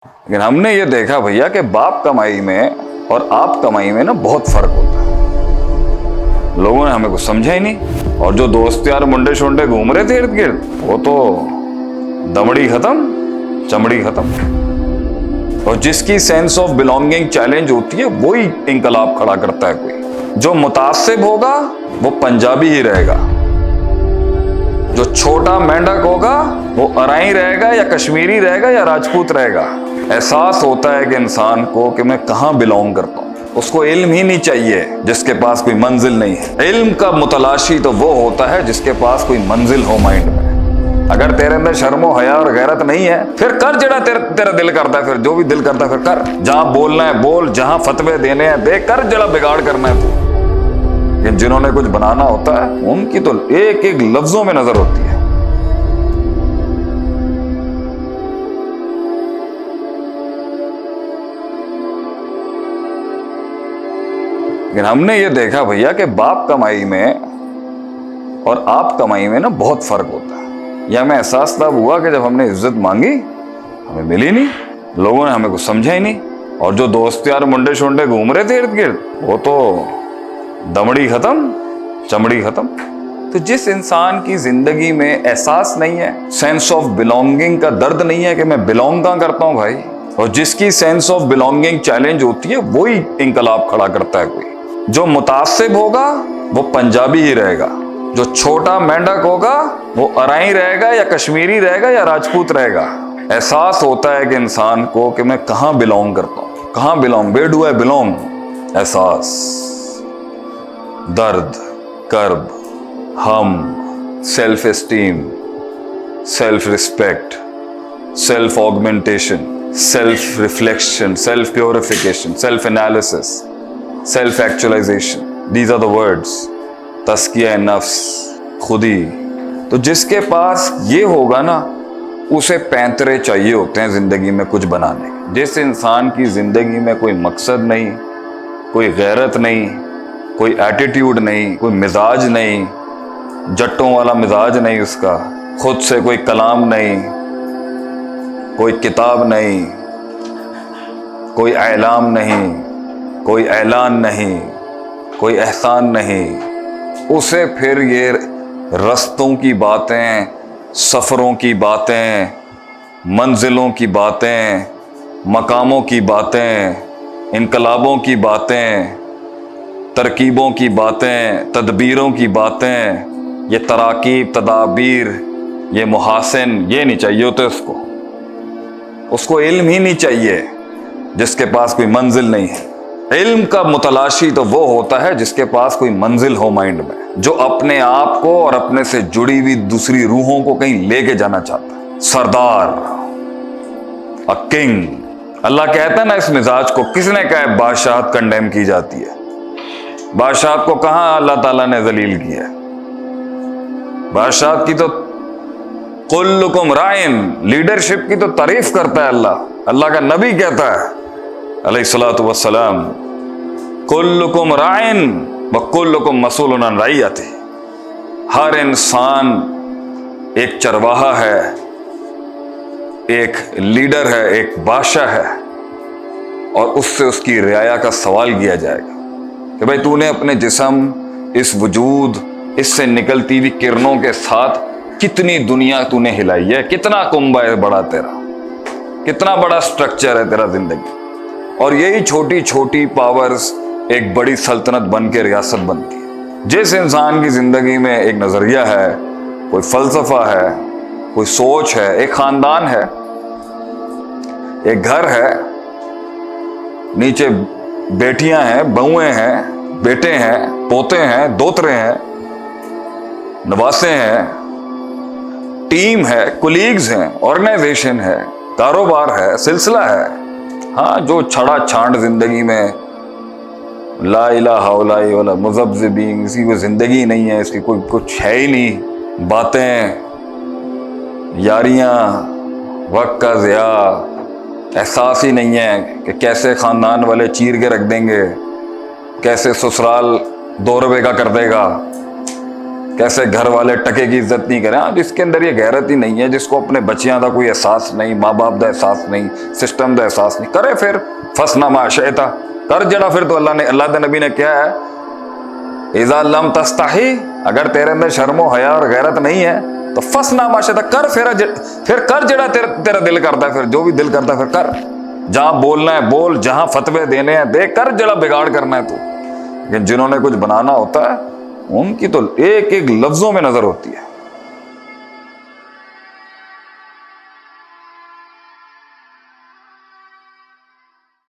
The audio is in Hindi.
लेकिन हमने ये देखा भैया कि बाप कमाई में और आप कमाई में ना बहुत फर्क होता है। लोगों ने हमें कुछ समझा ही नहीं, और जो दोस्त यार मुंडे शुंडे घूम रहे थे इर्द गिर्द, वो तो दमड़ी खत्म चमड़ी खत्म। और जिसकी सेंस ऑफ बिलोंगिंग चैलेंज होती है वही इंकलाब खड़ा करता है। कोई जो मुतासिब होगा वो पंजाबी ही रहेगा, जो छोटा मेंढक होगा वो अराई रहेगा या कश्मीरी रहेगा या राजपूत रहेगा। एहसास होता है कि इंसान को कि मैं कहाँ बिलोंग करता हूँ। उसको इल्म ही नहीं चाहिए जिसके पास कोई मंजिल नहीं है। इल्म का मुतलाशी तो वो होता है जिसके पास कोई मंजिल हो माइंड में। अगर तेरे अंदर शर्मो हया और गैरत नहीं है, फिर कर जड़ा तेरा दिल करता है, फिर जो भी दिल करता है फिर कर। जहां बोलना है बोल, जहां फतवे देने हैं दे, कर जड़ा बिगाड़ करना है तो। कि जिन्होंने कुछ बनाना होता है उनकी तो एक एक लफ्जों में नजर होती है। लेकिन हमने ये देखा भैया कि बाप कमाई में और आप कमाई में ना बहुत फर्क होता है। यह हमें एहसास तब हुआ कि जब हमने इज्जत मांगी, हमें मिली नहीं, लोगों ने हमें कुछ समझा ही नहीं। और जो दोस्त यार मुंडे शुंडे घूम रहे थे इर्द गिर्द, वो तो दमड़ी खत्म चमड़ी खत्म। तो जिस इंसान की जिंदगी में एहसास नहीं है, सेंस ऑफ बिलोंगिंग का दर्द नहीं है कि मैं बिलोंग कहां करता हूं भाई, और जिसकी सेंस ऑफ बिलोंगिंग चैलेंज होती है वही इंकलाब खड़ा करता है। कोई जो मुतासिब होगा वो पंजाबी ही रहेगा, जो छोटा मेंढक होगा वो अराई रहेगा या कश्मीरी रहेगा या राजपूत रहेगा। एहसास होता है कि इंसान को कि मैं कहां बिलोंग करता हूं, कहां belong, where do I belong. एहसास, दर्द, कर्ब, हम, self esteem, self respect, self augmentation, self reflection, self purification, self analysis, self actualisation, these are the words. तस्किया नफ्स, खुदी। तो जिसके पास ये होगा ना, उसे पैंतरे चाहिए होते हैं जिंदगी में कुछ बनाने के। जिस इंसान की जिंदगी में कोई मकसद नहीं, कोई गैरत नहीं, कोई एटीट्यूड नहीं, कोई मिजाज नहीं, जट्टों वाला मिजाज नहीं उसका, खुद से कोई कलाम नहीं, कोई किताब नहीं, कोई ऐलाम नहीं, कोई ऐलान नहीं, कोई एहसान नहीं, उसे फिर ये रस्तों की बातें, सफ़रों की बातें, मंजिलों की बातें, मकामों की बातें, इनकलाबों की बातें, तरकीबों की बातें, तदबीरों की बातें, ये तराकीब, तदाबीर, ये मुहासिन, ये नहीं चाहिए होते उसको इल्म ही नहीं चाहिए जिसके पास कोई मंजिल नहीं है। इल्म का मुतलाशी तो वो होता है जिसके पास कोई मंजिल हो माइंड में, जो अपने आप को और अपने से जुड़ी हुई दूसरी रूहों को कहीं लेके जाना चाहता है। सरदार, अ किंग। अल्लाह कहता है ना इस मिजाज को, किसने कहा है बादशाहत कंडेम की जाती है? बादशाहत को कहां अल्लाह ताला ने जलील किया है? बादशाहत की तो कुल्लुकुम राइन, लीडरशिप की तो तारीफ करता है अल्लाह। अल्लाह का नबी कहता है अलैहिस्सलातु वस्सलाम, कुल्लुकुम राइन व कुल्लुकुम मसूलुन अन रइयतिही। हर इंसान एक चरवाहा है, एक लीडर है, एक बादशाह है, और उससे उसकी रियाया का सवाल किया जाएगा कि भाई तूने अपने जिस्म, इस वजूद, इससे निकलती हुई किरणों के साथ कितनी दुनिया तूने हिलाई है, कितना कुंबा है बड़ा तेरा, कितना बड़ा स्ट्रक्चर है तेरा जिंदगी। और यही छोटी छोटी पावर्स एक बड़ी सल्तनत बन के रियासत बनती है। जिस इंसान की जिंदगी में एक नजरिया है, कोई फलसफा है, कोई सोच है, एक खानदान है, एक घर है, नीचे बेटियां हैं, बहुएं हैं, बेटे हैं, पोते हैं, दोतरे हैं, नवासे हैं, टीम है, कोलीग्स हैं, ऑर्गेनाइजेशन है, कारोबार है, सिलसिला है। हाँ, जो छड़ा छांड जिंदगी में ला इलाहा इल्लल्लाह मुज़ब्ज़िबीन, इसकी कोई जिंदगी नहीं है, इसकी कोई कुछ है ही नहीं, बातें, यारियां, वक्त का ज़िया, एहसास ही नहीं है कि कैसे ख़ानदान वाले चीर के रख देंगे, कैसे ससुराल 2 रुपए का कर देगा, कैसे घर वाले टके की इज्जत नहीं करें। हाँ, जिसके अंदर ये गैरत ही नहीं है, जिसको अपने बच्चियां का कोई एहसास नहीं, माँ बाप का एहसास नहीं, सिस्टम का एहसास नहीं, करे फिर फसना माशेता, कर जड़ा। फिर तो अल्लाह के नबी ने क्या है, इज़ा लम तस्ताही, अगर तेरे अंदर शर्मो हया और गैरत नहीं है तो फसना माशेता, कर फिर कर जड़ा तेरा दिल करता है। फिर जो भी दिल करता है फिर कर, जहां बोलना है बोल, जहां फतवे देने हैं दे, कर जड़ा बिगाड़ करना है तू। लेकिन जिन्होंने कुछ बनाना होता है उनकी तो एक एक लफ्जों में नजर होती है।